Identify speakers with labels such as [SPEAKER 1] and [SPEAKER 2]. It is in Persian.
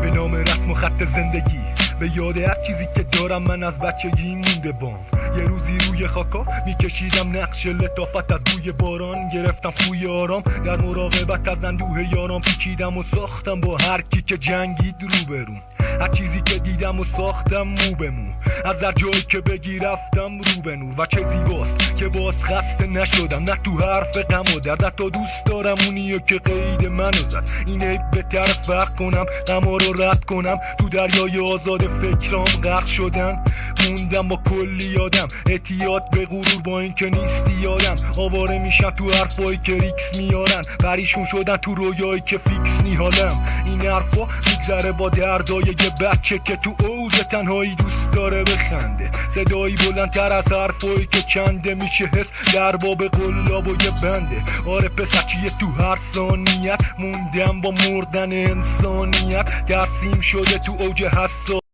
[SPEAKER 1] به نام رسم و خط زندگی، به یاد هر چیزی که دارم من از بچگی مونده بام. یه روزی روی خاکا میکشیدم نقش لطافت، از بوی باران گرفتم خوی آرام. در مراقبت از اندوه یاران پیچیدم و ساختم با هر کی که جنگید روبروم. هر چیزی که دیدم و ساختم مو به مو، از در جایی که بگی رفتم رو به نور. و چه زیباست که باز خسته نشدم، نه تو حرف غم و درد. حتی دوست دارم اونیه که قید منو زد، اینه بهتر فرق کنم غما رو رد کنم. تو دریای آزاد فکرام غرق شدن، موندم با کلی آدم. احتیاط به غرور با این که نیستی یادم. آواره میشم تو حرفایی که ریکس میارن، پریشون شدن تو رویایی که فیکس نیحالم. این حرفا میگذره با دردای یه بچه که تو اوج تنهایی دوست داره بخنده. صدایی بلندتر از حرفایی که کنده میشه حس در باب قلاب و یه بنده. آره پسر چیه تو هر ثانیت موندم با مردن انسانیت. ترسیم شده تو اوج حساس